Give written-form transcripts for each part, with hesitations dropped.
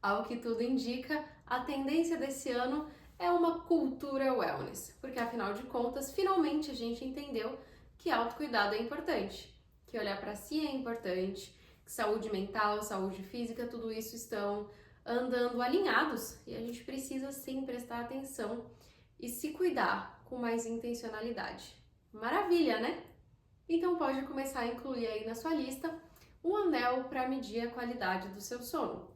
Ao que tudo indica, a tendência desse ano é uma cultura wellness, porque afinal de contas, finalmente a gente entendeu que autocuidado é importante, que olhar para si é importante, que saúde mental, saúde física, tudo isso estão andando alinhados e a gente precisa sim prestar atenção e se cuidar com mais intencionalidade. Maravilha, né? Então pode começar a incluir aí na sua lista um anel para medir a qualidade do seu sono.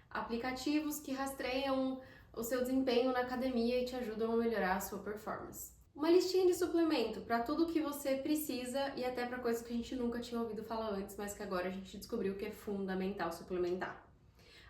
Aplicativos que rastreiam o seu desempenho na academia e te ajudam a melhorar a sua performance. Uma listinha de suplemento para tudo o que você precisa e até para coisas que a gente nunca tinha ouvido falar antes, mas que agora a gente descobriu que é fundamental suplementar.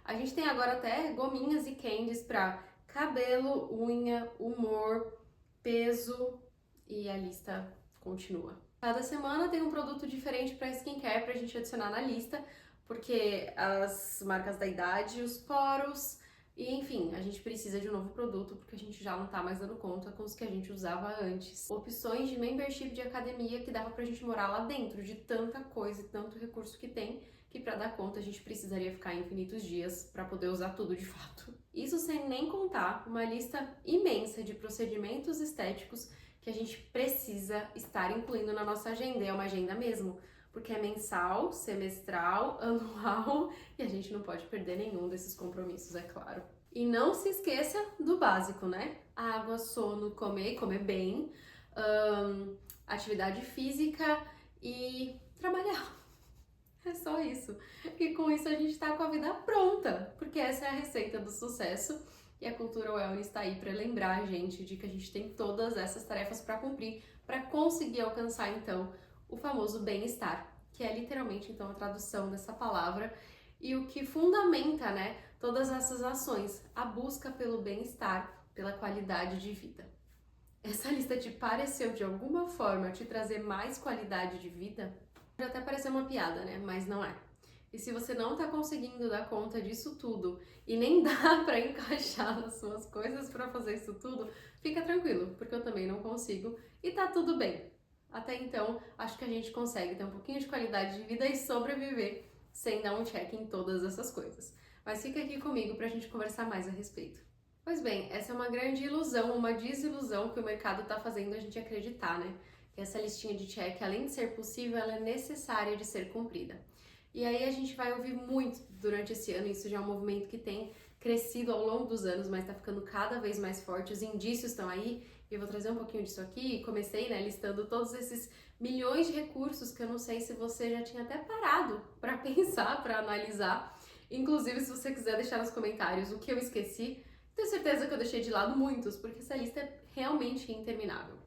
A gente tem agora até gominhas e candies para cabelo, unha, humor, peso e a lista continua. Cada semana tem um produto diferente para skincare para a gente adicionar na lista, porque as marcas da idade, os poros e enfim, a gente precisa de um novo produto porque a gente já não tá mais dando conta com os que a gente usava antes. Opções de membership de academia que dava pra gente morar lá dentro de tanta coisa e tanto recurso que tem, que para dar conta a gente precisaria ficar infinitos dias para poder usar tudo de fato. Isso sem nem contar uma lista imensa de procedimentos estéticos que a gente precisa estar incluindo na nossa agenda, é uma agenda mesmo, porque é mensal, semestral, anual e a gente não pode perder nenhum desses compromissos, é claro. E não se esqueça do básico, né? Água, sono, comer bem, atividade física e trabalhar. É só isso. E com isso a gente tá com a vida pronta, porque essa é a receita do sucesso. E a cultura wellness está aí para lembrar a gente de que a gente tem todas essas tarefas para cumprir, para conseguir alcançar então o famoso bem-estar, que é literalmente então a tradução dessa palavra e o que fundamenta, né, todas essas ações, a busca pelo bem-estar, pela qualidade de vida. Essa lista te pareceu de alguma forma te trazer mais qualidade de vida? Pode até parecer uma piada, né? Mas não é. E se você não tá conseguindo dar conta disso tudo e nem dá pra encaixar nas suas coisas pra fazer isso tudo, fica tranquilo, porque eu também não consigo e tá tudo bem. Até então, acho que a gente consegue ter um pouquinho de qualidade de vida e sobreviver sem dar um check em todas essas coisas. Mas fica aqui comigo pra gente conversar mais a respeito. Pois bem, essa é uma grande ilusão, uma desilusão que o mercado tá fazendo a gente acreditar, né? Essa listinha de check, além de ser possível, ela é necessária de ser cumprida. E aí a gente vai ouvir muito durante esse ano, isso já é um movimento que tem crescido ao longo dos anos, mas está ficando cada vez mais forte, os indícios estão aí, e eu vou trazer um pouquinho disso aqui, comecei, né, listando todos esses milhões de recursos que eu não sei se você já tinha até parado para pensar, para analisar, inclusive se você quiser deixar nos comentários o que eu esqueci, tenho certeza que eu deixei de lado muitos, porque essa lista é realmente interminável.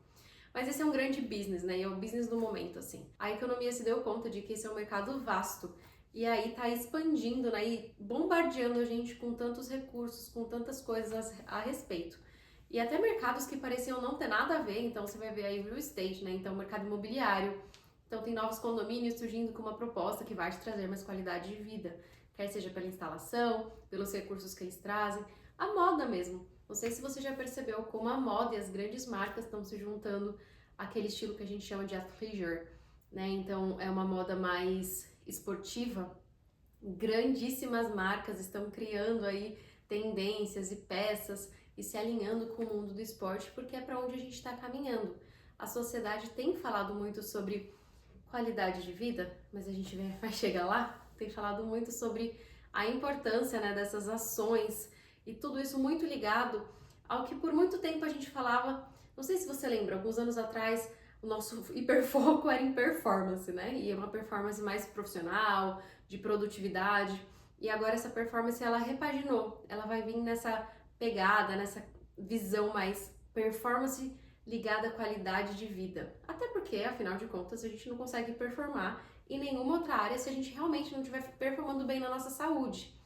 Mas esse é um grande business, né? E é o business do momento, assim. A economia se deu conta de que esse é um mercado vasto. E aí tá expandindo, né? E bombardeando a gente com tantos recursos, com tantas coisas a respeito. E até mercados que pareciam não ter nada a ver, então você vai ver aí real estate, né? Então, mercado imobiliário. Então, tem novos condomínios surgindo com uma proposta que vai te trazer mais qualidade de vida. Quer seja pela instalação, pelos recursos que eles trazem. A moda mesmo. Não sei se você já percebeu como a moda e as grandes marcas estão se juntando àquele estilo que a gente chama de athleisure, né? Então é uma moda mais esportiva. Grandíssimas marcas estão criando aí tendências e peças e se alinhando com o mundo do esporte porque é para onde a gente está caminhando. A sociedade tem falado muito sobre qualidade de vida, mas a gente vai chegar lá. Tem falado muito sobre a importância, né, dessas ações e tudo isso muito ligado ao que por muito tempo a gente falava, não sei se você lembra, alguns anos atrás o nosso hiperfoco era em performance, né? E é uma performance mais profissional, de produtividade. E agora essa performance ela repaginou, ela vai vir nessa pegada, nessa visão mais performance ligada à qualidade de vida. Até porque, afinal de contas, a gente não consegue performar em nenhuma outra área se a gente realmente não estiver performando bem na nossa saúde.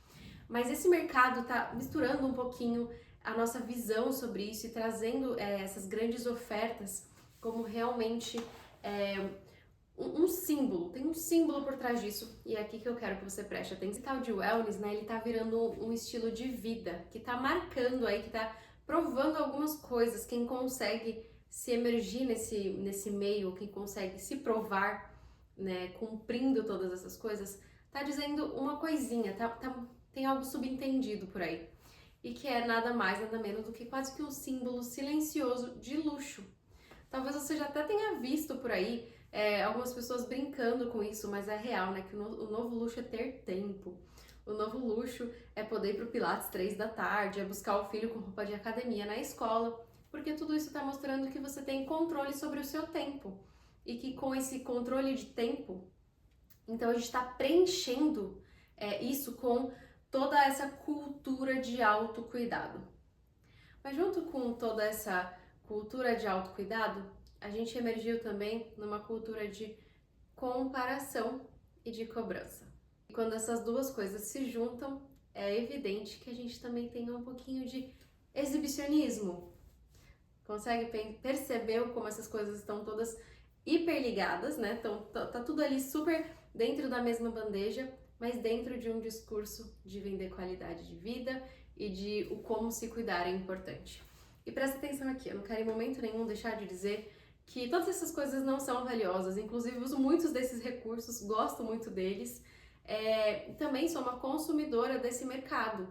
Mas esse mercado está misturando um pouquinho a nossa visão sobre isso e trazendo essas grandes ofertas como realmente um símbolo, tem um símbolo por trás disso e é aqui que eu quero que você preste atenção. Esse tal de wellness, né, ele tá virando um estilo de vida, que tá marcando aí, que tá provando algumas coisas, quem consegue se emergir nesse meio, quem consegue se provar, né, cumprindo todas essas coisas, tá dizendo uma coisinha, tá tem algo subentendido por aí. E que é nada mais, nada menos do que quase que um símbolo silencioso de luxo. Talvez você já até tenha visto por aí algumas pessoas brincando com isso, mas é real, né? Que o novo luxo é ter tempo. O novo luxo é poder ir pro Pilates 3 da tarde, é buscar o filho com roupa de academia na escola, porque tudo isso está mostrando que você tem controle sobre o seu tempo. E que com esse controle de tempo, então a gente está preenchendo isso com toda essa cultura de autocuidado. Mas junto com toda essa cultura de autocuidado, a gente emergiu também numa cultura de comparação e de cobrança. E quando essas duas coisas se juntam, é evidente que a gente também tem um pouquinho de exibicionismo. Consegue perceber como essas coisas estão todas hiperligadas, né? Então tá tudo ali super dentro da mesma bandeja, mas dentro de um discurso de vender qualidade de vida e de o como se cuidar é importante. E presta atenção aqui, eu não quero em momento nenhum deixar de dizer que todas essas coisas não são valiosas, inclusive uso muitos desses recursos, gosto muito deles, também sou uma consumidora desse mercado,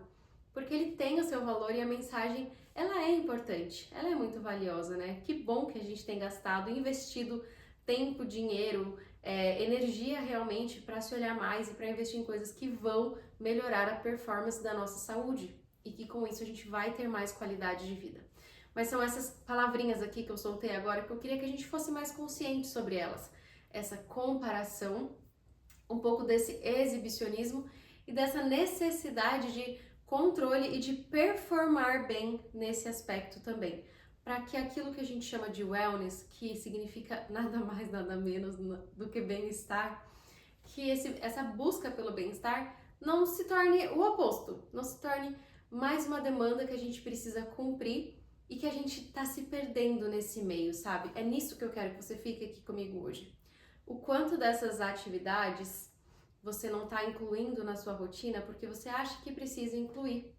porque ele tem o seu valor e a mensagem, ela é importante, ela é muito valiosa, né? Que bom que a gente tem gastado, investido tempo, dinheiro, energia realmente para se olhar mais e para investir em coisas que vão melhorar a performance da nossa saúde e que com isso a gente vai ter mais qualidade de vida. Mas são essas palavrinhas aqui que eu soltei agora que eu queria que a gente fosse mais consciente sobre elas. Essa comparação, um pouco desse exibicionismo e dessa necessidade de controle e de performar bem nesse aspecto também. Para que aquilo que a gente chama de wellness, que significa nada mais, nada menos do que bem-estar, que essa busca pelo bem-estar não se torne o oposto, não se torne mais uma demanda que a gente precisa cumprir e que a gente tá se perdendo nesse meio, sabe? É nisso que eu quero que você fique aqui comigo hoje. O quanto dessas atividades você não tá incluindo na sua rotina porque você acha que precisa incluir.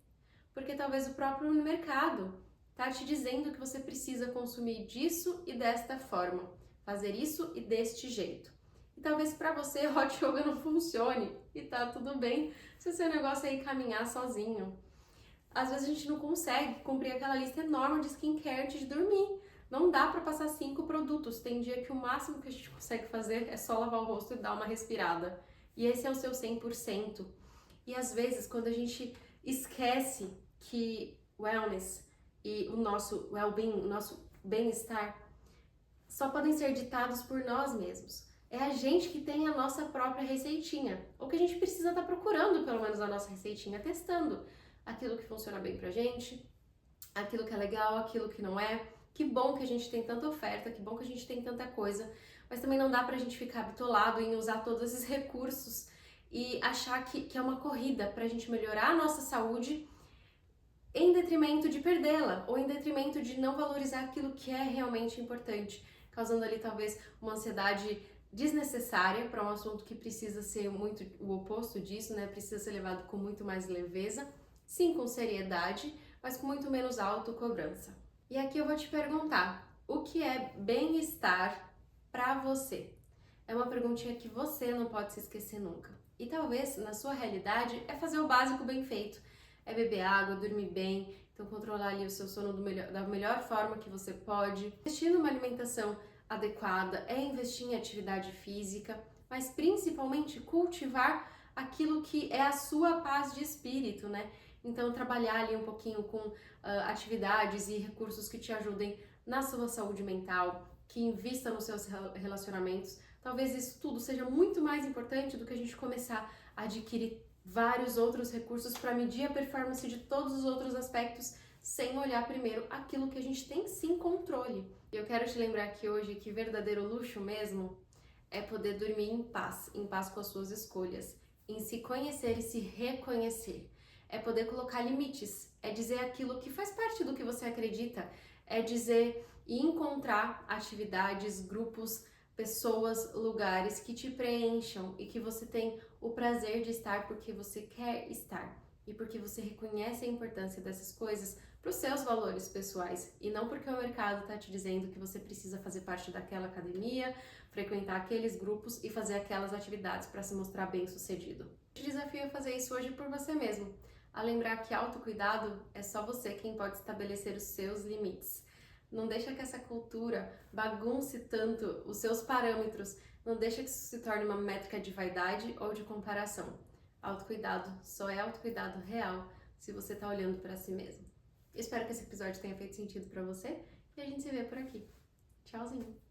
Porque talvez o próprio mercado tá te dizendo que você precisa consumir disso e desta forma, fazer isso e deste jeito. E talvez para você hot yoga não funcione e tá tudo bem se o seu negócio é ir caminhar sozinho. Às vezes a gente não consegue cumprir aquela lista enorme de skincare antes de dormir. Não dá para passar 5 produtos. Tem dia que o máximo que a gente consegue fazer é só lavar o rosto e dar uma respirada. E esse é o seu 100%. E às vezes, quando a gente esquece que wellness e o nosso well-being, o nosso bem-estar, só podem ser ditados por nós mesmos. É a gente que tem a nossa própria receitinha. Ou que a gente precisa estar procurando, pelo menos, a nossa receitinha, testando aquilo que funciona bem pra gente, aquilo que é legal, aquilo que não é. Que bom que a gente tem tanta oferta, que bom que a gente tem tanta coisa, mas também não dá pra gente ficar bitolado em usar todos esses recursos e achar que é uma corrida pra gente melhorar a nossa saúde em detrimento de perdê-la, ou em detrimento de não valorizar aquilo que é realmente importante, causando ali talvez uma ansiedade desnecessária para um assunto que precisa ser muito o oposto disso, né? Precisa ser levado com muito mais leveza, sim, com seriedade, mas com muito menos autocobrança. E aqui eu vou te perguntar, o que é bem-estar para você? É uma perguntinha que você não pode se esquecer nunca. E talvez, na sua realidade, é fazer o básico bem feito. É beber água, dormir bem, então controlar ali o seu sono da melhor forma que você pode. Investir numa alimentação adequada, é investir em atividade física, mas principalmente cultivar aquilo que é a sua paz de espírito, né? Então trabalhar ali um pouquinho com atividades e recursos que te ajudem na sua saúde mental, que invista nos seus relacionamentos. Talvez isso tudo seja muito mais importante do que a gente começar a adquirir vários outros recursos para medir a performance de todos os outros aspectos sem olhar primeiro aquilo que a gente tem sim controle. E eu quero te lembrar aqui hoje que verdadeiro luxo mesmo é poder dormir em paz com as suas escolhas, em se conhecer e se reconhecer. É poder colocar limites, é dizer aquilo que faz parte do que você acredita, é dizer e encontrar atividades, grupos, pessoas, lugares que te preencham e que você tem o prazer de estar porque você quer estar e porque você reconhece a importância dessas coisas para os seus valores pessoais e não porque o mercado está te dizendo que você precisa fazer parte daquela academia, frequentar aqueles grupos e fazer aquelas atividades para se mostrar bem-sucedido. Eu te desafio a fazer isso hoje por você mesmo, a lembrar que autocuidado é só você quem pode estabelecer os seus limites. Não deixa que essa cultura bagunce tanto os seus parâmetros, não deixa que isso se torne uma métrica de vaidade ou de comparação. Autocuidado só é autocuidado real se você está olhando para si mesmo. Espero que esse episódio tenha feito sentido para você e a gente se vê por aqui. Tchauzinho!